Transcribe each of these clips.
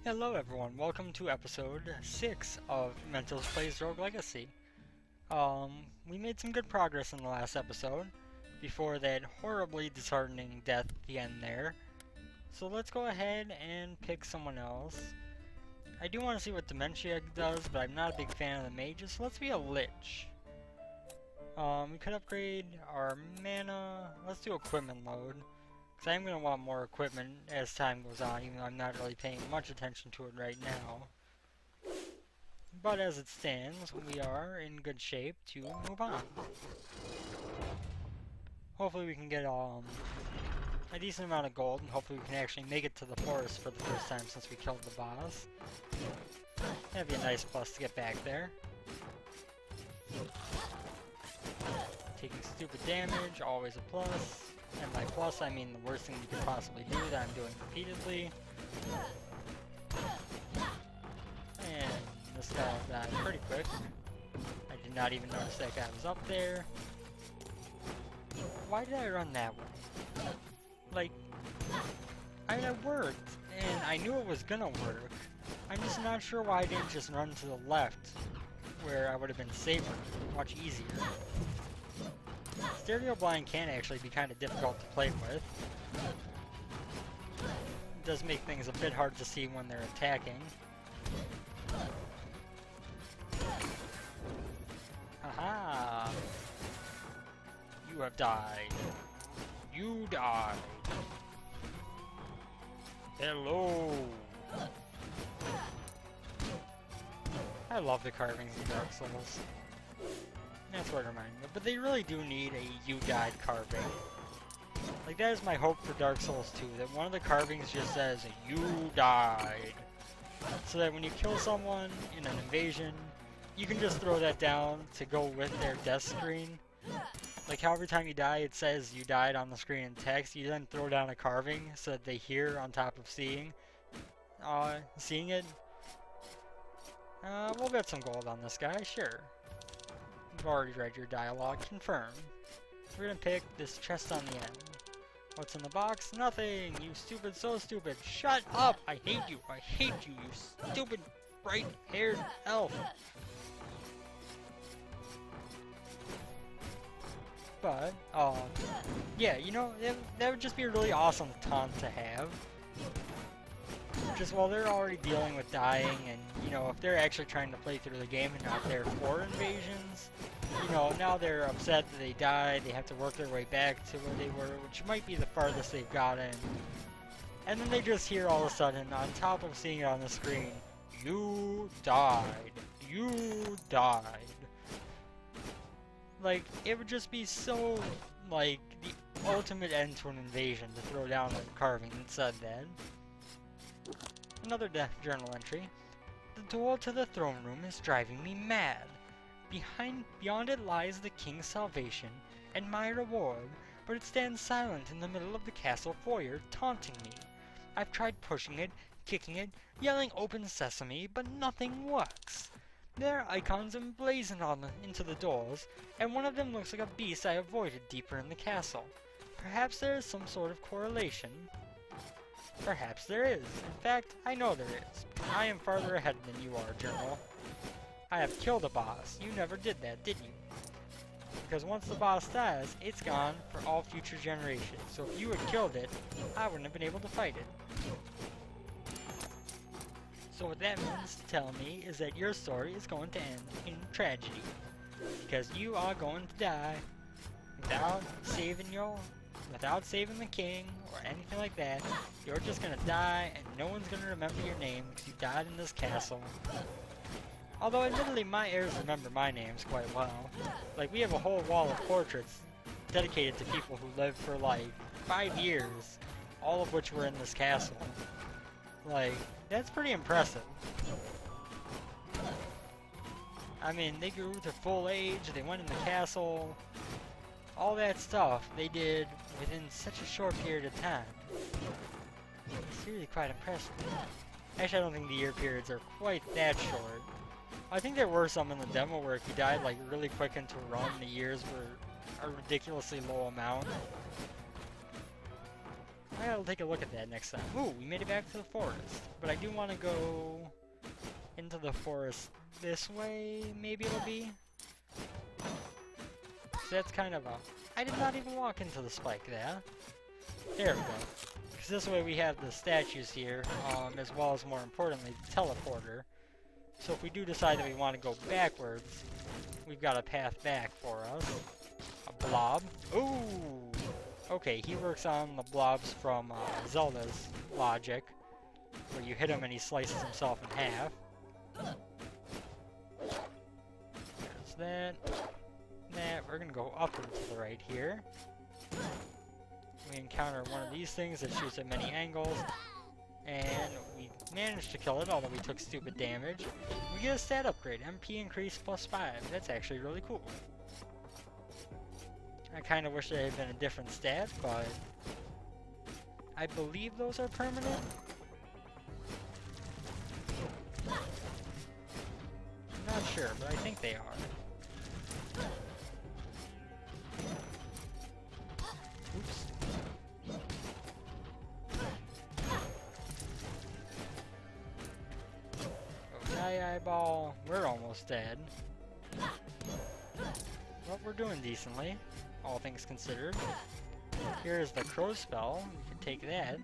Hello everyone, welcome to episode 6 of Mentos Plays Rogue Legacy. We made some good progress in the last episode, before that horribly disheartening death at the end there. So let's go ahead and pick someone else. I do want to see what Dementia does, but I'm not a big fan of the mages, so let's be a Lich. We could upgrade our mana, let's do equipment load. Because I'm going to want more equipment as time goes on, even though I'm not really paying much attention to it right now. But as it stands, we are in good shape to move on. Hopefully we can get a decent amount of gold, and hopefully we can actually make it to the forest for the first time since we killed the boss. That'd be a nice plus to get back there. Taking stupid damage, always a plus. And by plus, I mean the worst thing you could possibly do that I'm doing repeatedly. And this guy died pretty quick. I did not even notice that guy was up there. Why did I run that way? Like, I mean, it worked, and I knew it was gonna work. I'm just not sure why I didn't just run to the left, where I would have been safer, much easier. Stereo blind can actually be kind of difficult to play with. It does make things a bit hard to see when they're attacking. Haha! You have died. You died. Hello! I love the carvings in Dark Souls. That's what it reminded me of. But they really do need a "you died" carving. Like, that is my hope for Dark Souls 2, that one of the carvings just says, "you died." So that when you kill someone in an invasion, you can just throw that down to go with their death screen. Like how every time you die it says you died on the screen in text, you then throw down a carving so that they hear on top of seeing it. We'll get some gold on this guy, sure. You've already read your dialogue. Confirm. We're gonna pick this chest on the end. What's in the box? Nothing! You stupid, so stupid! Shut up! I hate you! I hate you, you stupid, bright-haired elf! But, yeah, you know, that would just be a really awesome taunt to have. Just while they're already dealing with dying, and, you know, if they're actually trying to play through the game and not there for invasions, you know, now they're upset that they died, they have to work their way back to where they were, which might be the farthest they've gotten. And then they just hear all of a sudden, on top of seeing it on the screen, "You died. You died." Like, it would just be so, like, the ultimate end to an invasion to throw down a carving that said that. Another journal entry. The door to the throne room is driving me mad. Beyond it lies the king's salvation and my reward, but it stands silent in the middle of the castle foyer, taunting me. I've tried pushing it, kicking it, yelling "Open Sesame," but nothing works. There are icons emblazoned into the doors, and one of them looks like a beast I avoided deeper in the castle. Perhaps there is some sort of correlation. Perhaps there is. In fact, I know there is. I am farther ahead than you are, General. I have killed a boss. You never did that, did you? Because once the boss dies, it's gone for all future generations. So if you had killed it, I wouldn't have been able to fight it. So what that means to tell me is that your story is going to end in tragedy. Because you are going to die without saving the king or anything like that. You're just gonna die and no one's gonna remember your name because you died in this castle. Although admittedly my heirs remember my names quite well. Like, we have a whole wall of portraits dedicated to people who lived for like 5 years, all of which were in this castle. Like, that's pretty impressive. I mean, they grew to full age, they went in the castle, all that stuff they did within such a short period of time. It's really quite impressive. Actually, I don't think the year periods are quite that short. I think there were some in the demo where if you died like really quick into a run, the years were a ridiculously low amount. I'll take a look at that next time. Ooh, we made it back to the forest. But I do want to go into the forest this way, maybe it'll be. So that's kind of a... I did not even walk into the spike there. There we go. Because this way we have the statues here, as well as, more importantly, the teleporter. So if we do decide that we want to go backwards, we've got a path back for us. A blob. Ooh! Okay, he works on the blobs from Zelda's logic, where you hit him and he slices himself in half. There's that. That. We're gonna go up and to the right here. We encounter one of these things that shoots at many angles, and we managed to kill it, although we took stupid damage. We get a stat upgrade, MP increase +5. That's actually really cool. I kind of wish it had been a different stat, but I believe those are permanent. I'm not sure, but I think they are. Oops. Oh, die eyeball. We're almost dead. But we're doing decently, all things considered. Here's the crow spell. You can take that.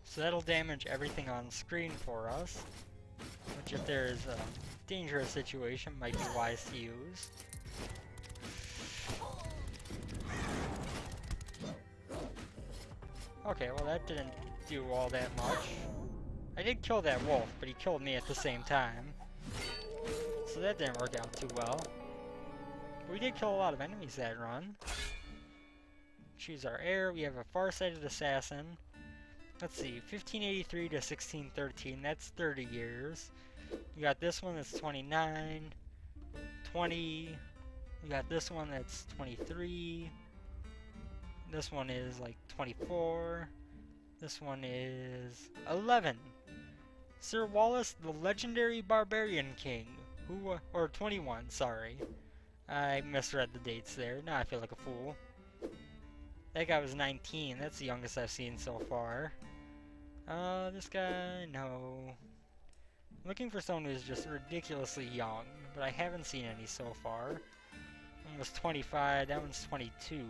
So that'll damage everything on screen for us, which if there is a dangerous situation might be wise to use. Okay, well that didn't do all that much. I did kill that wolf, but he killed me at the same time. So that didn't work out too well. But we did kill a lot of enemies that run. Choose our heir. We have a far-sighted assassin. Let's see, 1583 to 1613, that's 30 years. We got this one that's 29, 20. We got this one that's 23. This one is like 24. This one is 11. Sir Wallace, the legendary barbarian king. Or 21, sorry. I misread the dates there. Now I feel like a fool. That guy was 19. That's the youngest I've seen so far. This guy, no. I'm looking for someone who's just ridiculously young, but I haven't seen any so far. One was 25, that one's 22.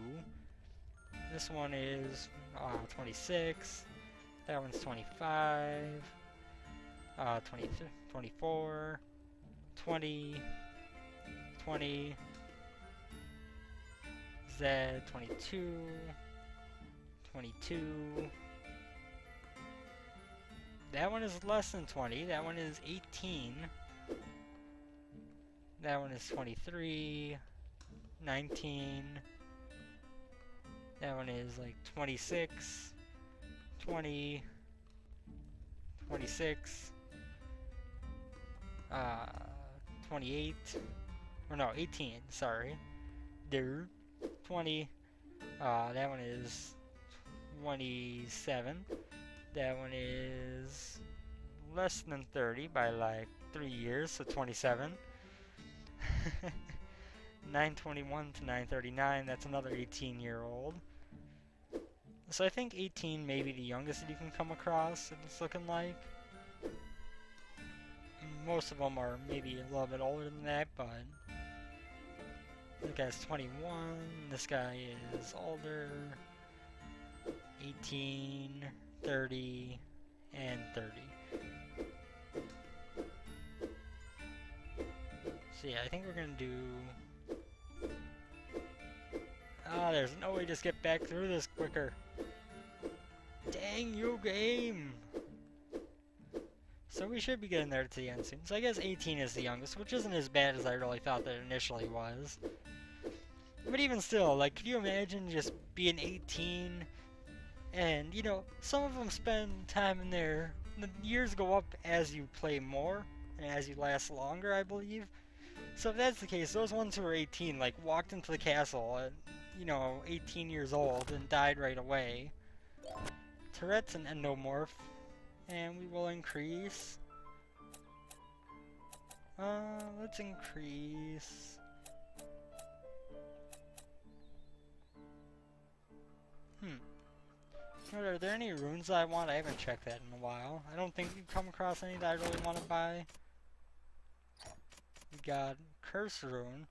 This one is 26. That one's 25. 24. 20. 20. Zed, 22. 22. That one is less than 20. That one is 18. That one is 23. 19. That one is like 26. 20. 26. 28. Or no, 18. Sorry. There. 20. That one is 27. That one is less than 30 by like 3 years, so 27. 921 to 939, that's another 18-year-old. So I think 18 may be the youngest that you can come across, it's looking like. Most of them are maybe a little bit older than that, but this guy's 21, this guy is older, 18, 30, and 30. So yeah, I think we're gonna do... there's no way to just get back through this quicker. Dang you, game! So we should be getting there to the end soon. So I guess 18 is the youngest, which isn't as bad as I really thought that it initially was. But even still, like, could you imagine just being 18 and, you know, some of them spend time in there. The years go up as you play more and as you last longer, I believe. So if that's the case, those ones who are 18, like, walked into the castle at, you know, 18 years old and died right away. Tourette's an endomorph, and we will increase. Let's increase. Are there any runes I want? I haven't checked that in a while. I don't think we've come across any that I really want to buy. We got Curse Rune.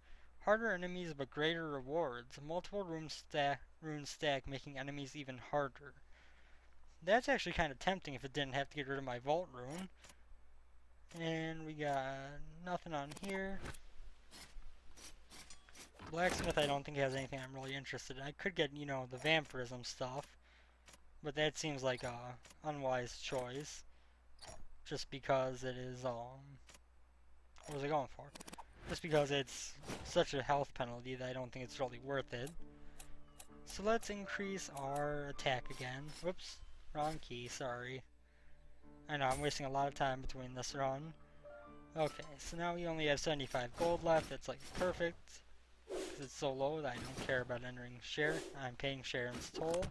Harder enemies but greater rewards. Multiple runes stack making enemies even harder. That's actually kind of tempting if it didn't have to get rid of my Vault Rune. And we got nothing on here. Blacksmith I don't think has anything I'm really interested in. I could get, you know, the vampirism stuff. But that seems like a unwise choice. Just because it is, what was I going for? Just because it's such a health penalty that I don't think it's really worth it. So let's increase our attack again. Whoops, wrong key, sorry. I know, I'm wasting a lot of time between this run. Okay, so now we only have 75 gold left. That's like perfect. Because it's so low that I don't care about entering share. I'm paying Sharon's toll.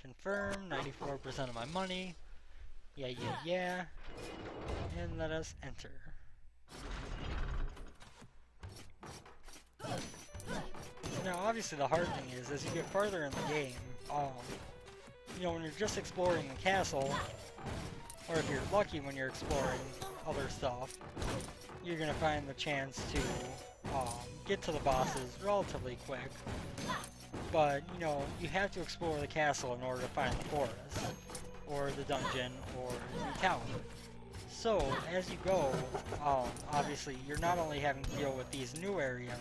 Confirm, 94% of my money. Yeah. And let us enter. Now obviously the hard thing is, as you get farther in the game, you know, when you're just exploring the castle, or if you're lucky when you're exploring other stuff, you're gonna find the chance to get to the bosses relatively quick. But, you know, you have to explore the castle in order to find the forest, or the dungeon, or the tower. So, as you go, obviously, you're not only having to deal with these new areas,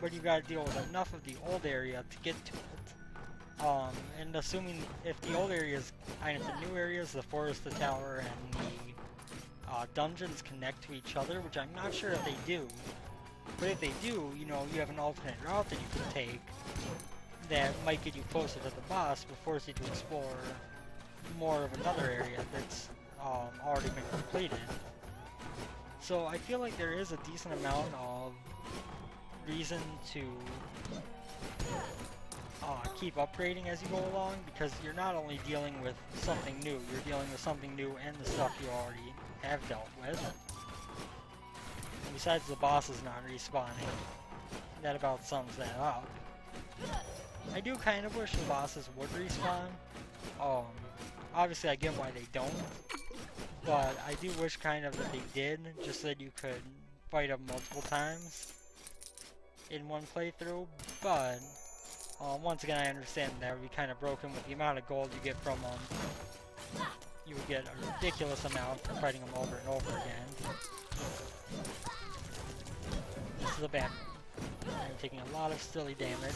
but you've got to deal with enough of the old area to get to it. And assuming if the old areas, if the new areas, the forest, the tower, and the dungeons connect to each other, which I'm not sure if they do, but if they do, you know, you have an alternate route that you can take that might get you closer to the boss, but force you to explore more of another area that's already been completed. So I feel like there is a decent amount of reason to keep upgrading as you go along, because you're not only dealing with something new, you're dealing with something new and the stuff you already have dealt with. And besides the bosses not respawning, that about sums that up. I do kind of wish the bosses would respawn. Obviously I get why they don't, but I do wish kind of that they did, just so that you could fight them multiple times in one playthrough. But once again, I understand that would be kind of broken with the amount of gold you get from them. You would get a ridiculous amount for fighting them over and over again. This is a bad one. I'm taking a lot of silly damage.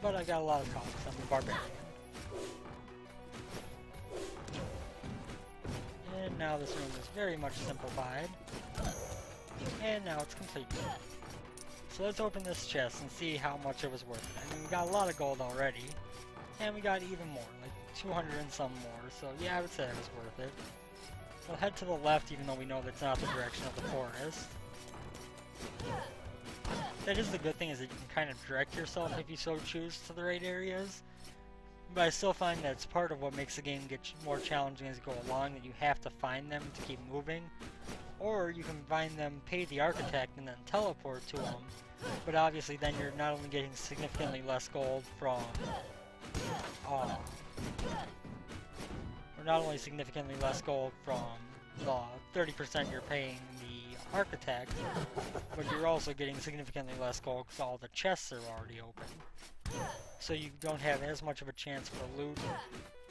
But I got a lot of costs. I'm a barbarian. And now this room is very much simplified. And now it's complete. So let's open this chest and see how much it was worth it. I mean, we got a lot of gold already. And we got even more, like 200 and some more. So yeah, I would say it was worth it. We'll head to the left, even though we know that's not the direction of the forest. That is the good thing, is that you can kind of direct yourself, if you so choose, to the right areas. But I still find that it's part of what makes the game get more challenging as you go along, that you have to find them to keep moving. Or you can find them, pay the architect, and then teleport to them. But obviously then you're not only getting significantly less gold from... or not only significantly less gold from the 30% you're paying the architect, but you're also getting significantly less gold because all the chests are already open. So you don't have as much of a chance for loot,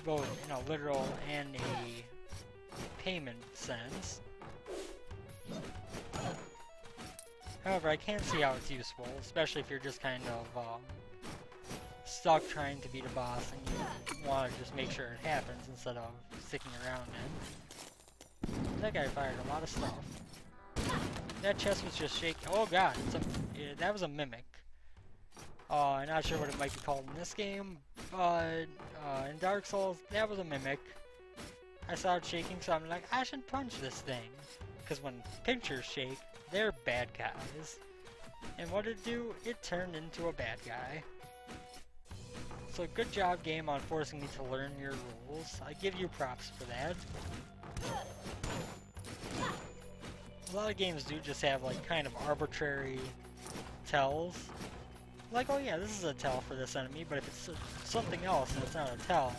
both in a literal and a payment sense. However, I can see how it's useful, especially if you're just kind of stuck trying to beat a boss and you want to just make sure it happens instead of sticking around it. That guy fired a lot of stuff. That chest was just shaking. Oh god, that was a mimic. I'm not sure what it might be called in this game, but in Dark Souls, that was a mimic. I saw it shaking, so I'm like, I should punch this thing. Because when pictures shake, they're bad guys. And what did it do? It turned into a bad guy. So good job, game, on forcing me to learn your rules. I give you props for that. A lot of games do just have like kind of arbitrary tells. like, oh yeah, this is a tell for this enemy, but if it's something else and it's not a tell,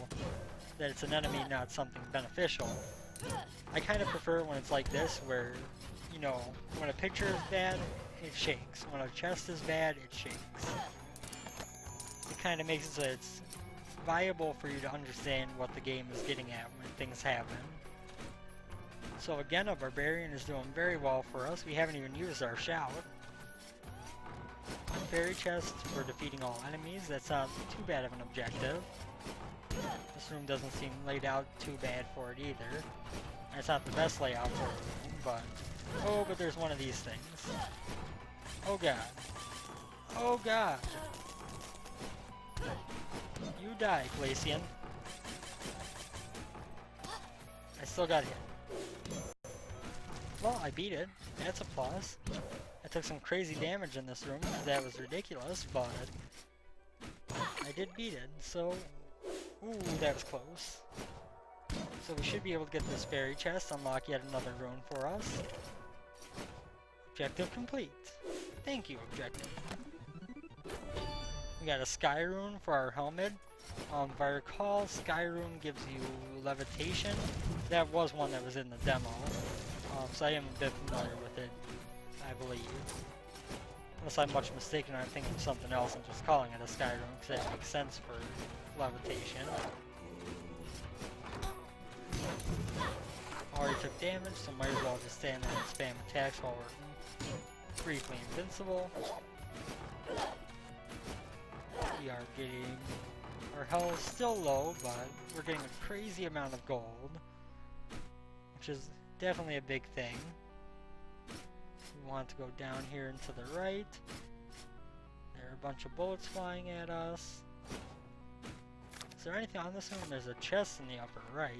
that it's an enemy, not something beneficial. I kind of prefer when it's like this, where, you know, when a picture is bad, it shakes. When a chest is bad, it shakes. It kind of makes it so it's viable for you to understand what the game is getting at when things happen. So again, a Barbarian is doing very well for us. We haven't even used our shout. Fairy chest for defeating all enemies. That's not too bad of an objective. This room doesn't seem laid out too bad for it either. And it's not the best layout for a room, but... Oh, but there's one of these things. Oh god. Oh god. You die, Glacian. I still got hit. Well, I beat it. That's a plus. I took some crazy damage in this room. That was ridiculous, but I did beat it, so... Ooh, that was close. So we should be able to get this fairy chest, unlock yet another rune for us. Objective complete. Thank you, objective. We got a sky rune for our helmet. If I recall, sky rune gives you levitation. That was one that was in the demo. So I am a bit familiar with it, I believe. Unless I'm much mistaken, I'm thinking of something else and just calling it a sky rune, because that makes sense for levitation. Already took damage, so might as well just stand there and spam attacks while we're briefly invincible. We are getting... Our health is still low, but we're getting a crazy amount of gold, which is definitely a big thing. We want to go down here and to the right. There are a bunch of bullets flying at us. Is there anything on this one? There's a chest in the upper right.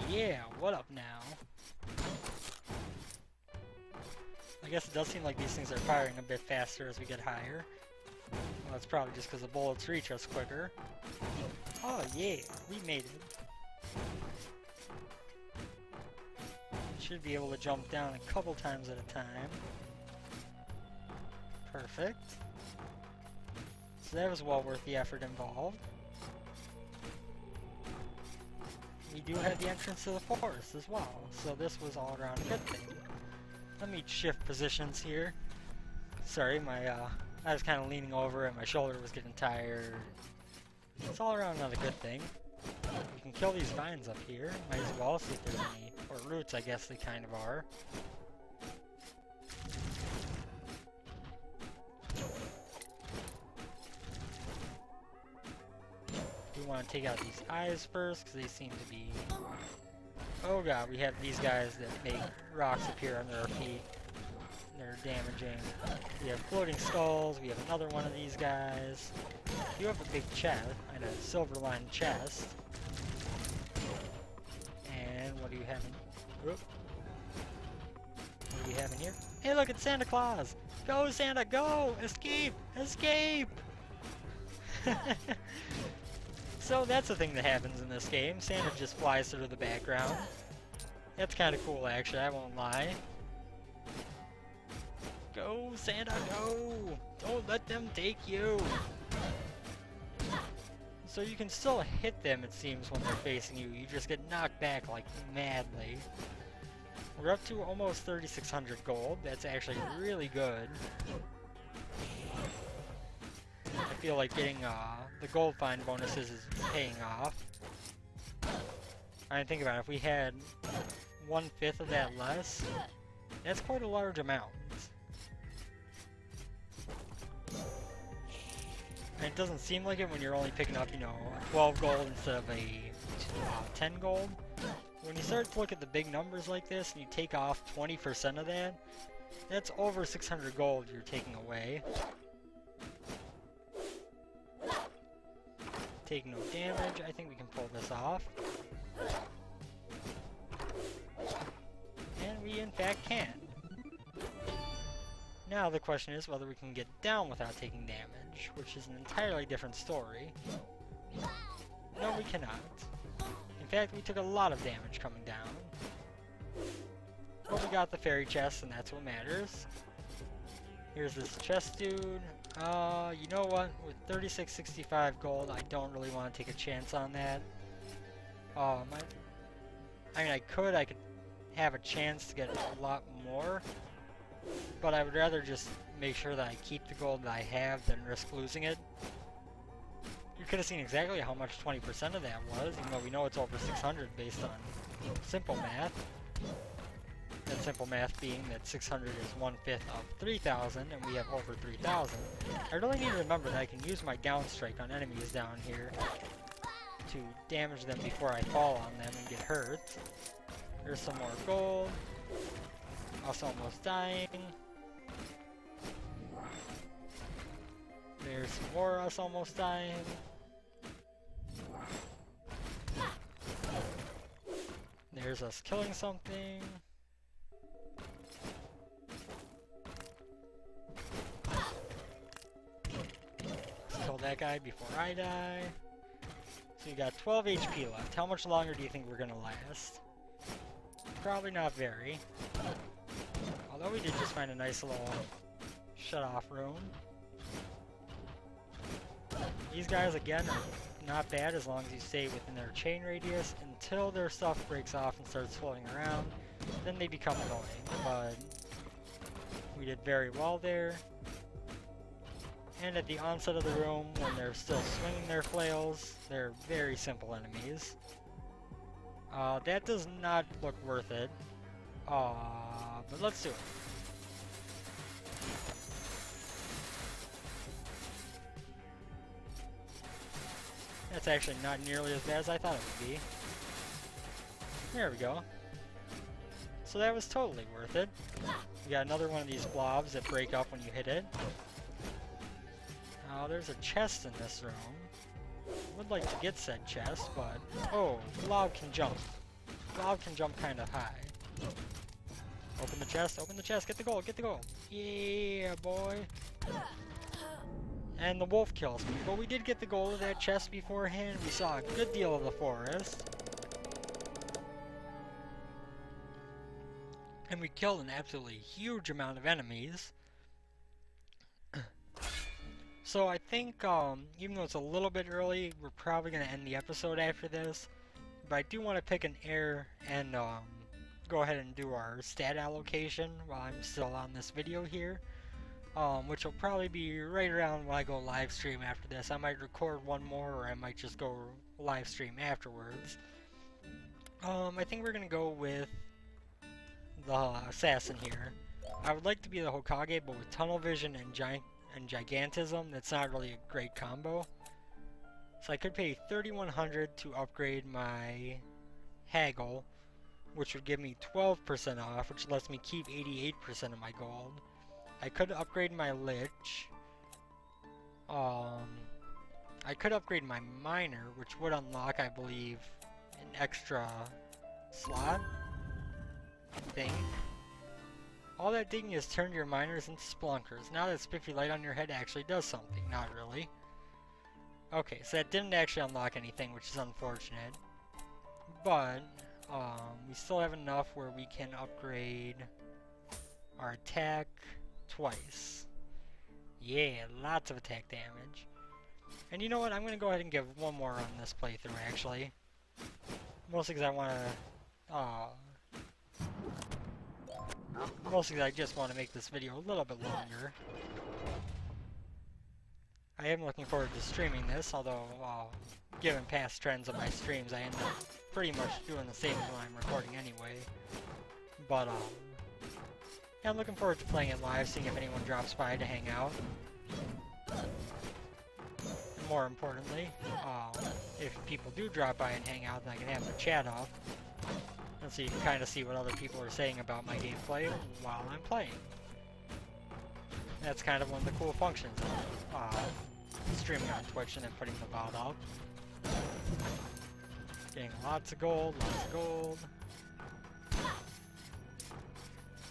Yeah, what up now? I guess it does seem like these things are firing a bit faster as we get higher. Well, that's probably just because the bullets reach us quicker. Oh yeah, we made it. Should be able to jump down a couple times at a time. Perfect. So that was well worth the effort involved. We do have the entrance to the forest as well, so this was all around a good thing. Let me shift positions here. Sorry, I was kind of leaning over and my shoulder was getting tired. It's all around another good thing. We can kill these vines up here. Might as well see if there's any, or roots, I guess they kind of are. We want to take out these eyes first, because they seem to be... Oh god, we have these guys that make rocks appear under our feet. They're damaging. We have floating skulls, we have another one of these guys. You have a big chest, and a silver-lined chest. And what do you have in... Whoop. What do we have in here? Hey look, it's Santa Claus! Go Santa, go! Escape! Escape! So that's the thing that happens in this game. Santa just flies through the background. That's kind of cool actually, I won't lie. Go Santa, go! Don't let them take you! So you can still hit them, it seems, when they're facing you. You just get knocked back like madly. We're up to almost 3,600 gold. That's actually really good. I feel like getting the gold find bonuses is paying off. I think about it, if we had 1/5 of that less, that's quite a large amount. And it doesn't seem like it when you're only picking up, you know, 12 gold instead of a 10 gold. When you start to look at the big numbers like this and you take off 20% of that, that's over 600 gold you're taking away. Take no damage. I think we can pull this off. And we in fact can. Now the question is whether we can get down without taking damage, which is an entirely different story. No, we cannot. In fact, we took a lot of damage coming down. But we got the fairy chest, and that's what matters. Here's this chest dude. You know what? With 3665 gold, I don't really want to take a chance on that. I mean, I could have a chance to get a lot more, but I would rather just make sure that I keep the gold that I have than risk losing it. You could have seen exactly how much 20% of that was, even though we know it's over 600 based on simple math. And simple math being that 600 is 1/5 of 3,000, and we have over 3,000. I really need to remember that I can use my down strike on enemies down here to damage them before I fall on them and get hurt. There's some more gold. Us almost dying. There's some more us almost dying. There's us killing something. Let's kill that guy before I die. So you got 12 HP left. How much longer do you think we're gonna last? Probably not very. Although we did just find a nice little shut-off room. These guys, again, are not bad as long as you stay within their chain radius until their stuff breaks off and starts floating around. Then they become annoying, but we did very well there. And at the onset of the room, when they're still swinging their flails, they're very simple enemies. That does not look worth it. But let's do it. That's actually not nearly as bad as I thought it would be. There we go. So that was totally worth it. We got another one of these blobs that break up when you hit it. There's a chest in this room. Would like to get said chest, but... Oh, blob can jump. Blob can jump kind of high. Open the chest, get the gold, get the gold. Yeah, boy. And the wolf kills me, but we did get the gold of that chest beforehand. We saw a good deal of the forest. And we killed an absolutely huge amount of enemies. So I think, even though it's a little bit early, we're probably going to end the episode after this. But I do want to pick an air and go ahead and do our stat allocation while I'm still on this video here. Which will probably be right around when I go live stream after this. I might record one more, or I might just go live stream afterwards. I think we're going to go with the assassin here. I would like to be the Hokage, but with tunnel vision and gigantism, that's not really a great combo. So I could pay 3,100 to upgrade my haggle, which would give me 12% off, which lets me keep 88% of my gold. I could upgrade my lich. I could upgrade my miner, which would unlock, I believe, an extra slot, I think. All that digging has turned your miners into splunkers. Now that spiffy light on your head actually does something. Not really. Okay, so that didn't actually unlock anything, which is unfortunate. But, we still have enough where we can upgrade our attack twice. Yeah, lots of attack damage. And you know what? I'm going to go ahead and give one more on this playthrough, actually. Mostly because I want to... Mostly because I just want to make this video a little bit longer. I am looking forward to streaming this, although, given past trends of my streams, I end up pretty much doing the same when I'm recording anyway. But, yeah, I'm looking forward to playing it live, seeing if anyone drops by to hang out. And more importantly, if people do drop by and hang out, then I can have the chat off. And so you can kind of see what other people are saying about my gameplay while I'm playing. That's kind of one of the cool functions of streaming on Twitch and then putting the VOD up. Getting lots of gold,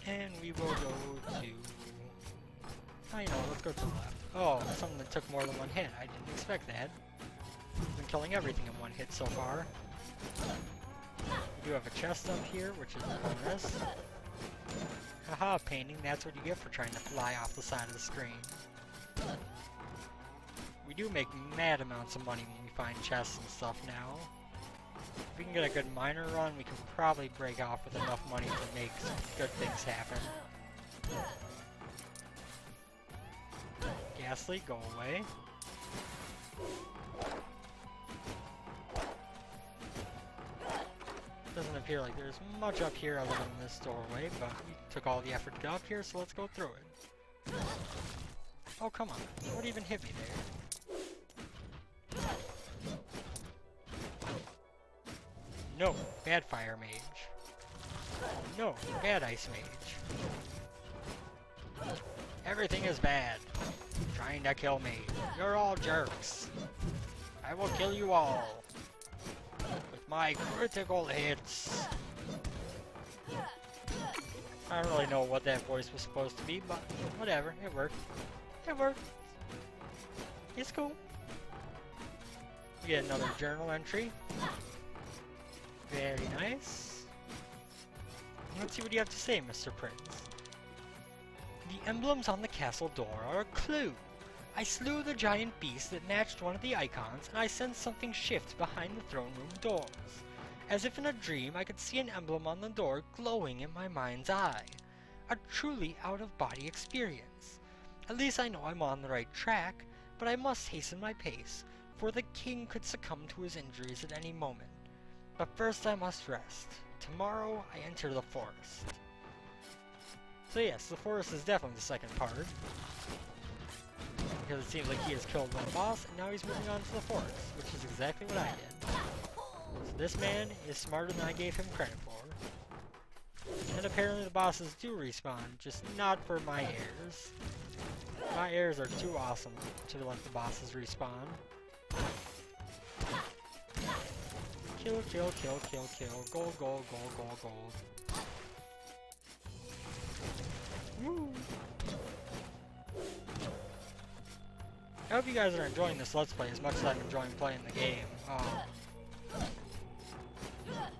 And we will go to Oh, you know, let's go to the left. Oh, something that took more than one hit. I didn't expect that. We've been killing everything in one hit so far. We do have a chest up here, which is a bonus. Haha, painting, that's what you get for trying to fly off the side of the screen. We do make mad amounts of money when we find chests and stuff now. If we can get a good miner run, we can probably break off with enough money to make some good things happen. Ghastly, go away. Doesn't appear like there's much up here other than this doorway, but we took all the effort to get up here, so let's go through it. Oh, come on. What even hit me there? No, bad fire mage. No, bad ice mage. Everything is bad. Trying to kill me. You're all jerks. I will kill you all. With my critical hits. I don't really know what that voice was supposed to be, but whatever, it worked. It worked. It's cool. We get another journal entry. Very nice. Let's see what you have to say, Mr. Prince. The emblems on the castle door are a clue. I slew the giant beast that matched one of the icons, and I sensed something shift behind the throne room doors. As if in a dream, I could see an emblem on the door glowing in my mind's eye. A truly out-of-body experience. At least I know I'm on the right track, but I must hasten my pace, for the king could succumb to his injuries at any moment. But first I must rest. Tomorrow I enter the forest. So yes, the forest is definitely the second part. Because it seems like he has killed one boss, and now he's moving on to the forest, which is exactly what I did. So this man is smarter than I gave him credit for. And apparently the bosses do respawn, just not for my heirs. My heirs are too awesome to let the bosses respawn. Kill, kill, kill, kill, kill. Gold, gold, gold, gold, gold. Woo! I hope you guys are enjoying this Let's Play as much as I'm enjoying playing the game.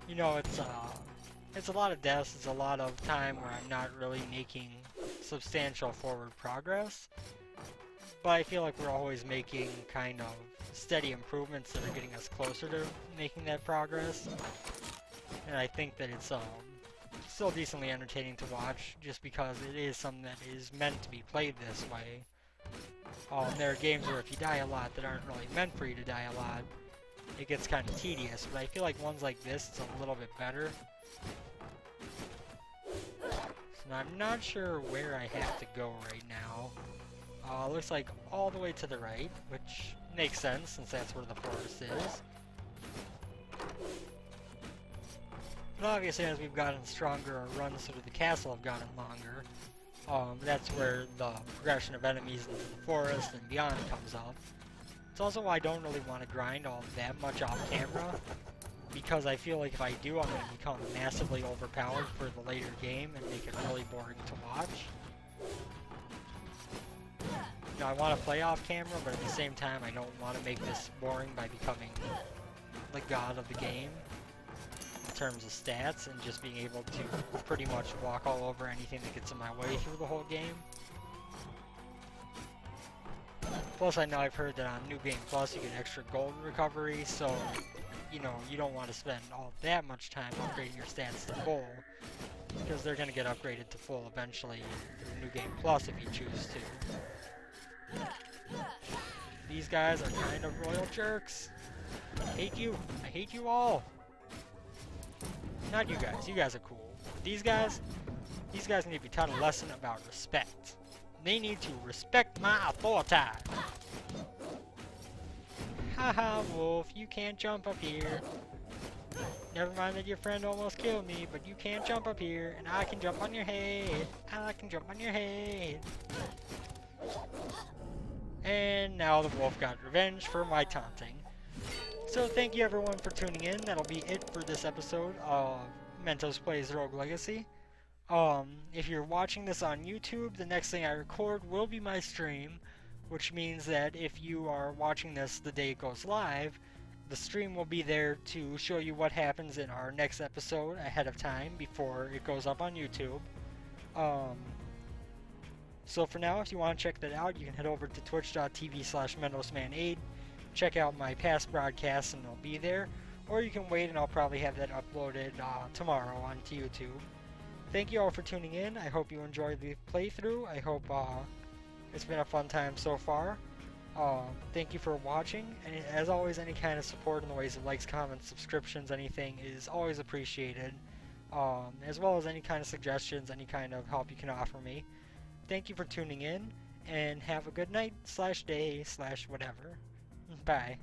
You know, it's a lot of deaths, it's a lot of time where I'm not really making substantial forward progress. But I feel like we're always making kind of steady improvements that are getting us closer to making that progress. And I think that it's still decently entertaining to watch, just because it is something that is meant to be played this way. There are games where if you die a lot that aren't really meant for you to die a lot, it gets kind of tedious, but I feel like ones like this, it's a little bit better. So I'm not sure where I have to go right now. Looks like all the way to the right, which makes sense since that's where the forest is. But obviously as we've gotten stronger, our runs through the castle have gotten longer. That's where the progression of enemies into the forest and beyond comes up. It's also why I don't really want to grind all that much off camera, because I feel like if I do, I'm going to become massively overpowered for the later game and make it really boring to watch. You know, I want to play off camera, but at the same time I don't want to make this boring by becoming the god of the game in terms of stats and just being able to pretty much walk all over anything that gets in my way through the whole game. Plus I know I've heard that on New Game Plus you get extra gold recovery, so you know, you don't want to spend all that much time upgrading your stats to full, because they're going to get upgraded to full eventually through New Game Plus if you choose to. These guys are kind of royal jerks. I hate you. I hate you all. Not you guys. You guys are cool. But these guys need to be taught a lesson about respect. They need to respect my authority. Haha, wolf, you can't jump up here. Never mind that your friend almost killed me, but you can't jump up here, and I can jump on your head. I can jump on your head. And now the wolf got revenge for my taunting. So thank you everyone for tuning in. That'll be it for this episode of Mentos Plays Rogue Legacy. If you're watching this on YouTube, the next thing I record will be my stream, which means that if you are watching this the day it goes live, the stream will be there to show you what happens in our next episode ahead of time before it goes up on YouTube. So for now, if you want to check that out, you can head over to twitch.tv/MentosMan8, check out my past broadcasts and they'll be there, or you can wait and I'll probably have that uploaded tomorrow onto YouTube. Thank you all for tuning in. I hope you enjoyed the playthrough. I hope it's been a fun time so far. Thank you for watching, and as always, any kind of support in the ways of likes, comments, subscriptions, anything is always appreciated, as well as any kind of suggestions, any kind of help you can offer me. Thank you for tuning in, and have a good night, /day, /whatever. Bye.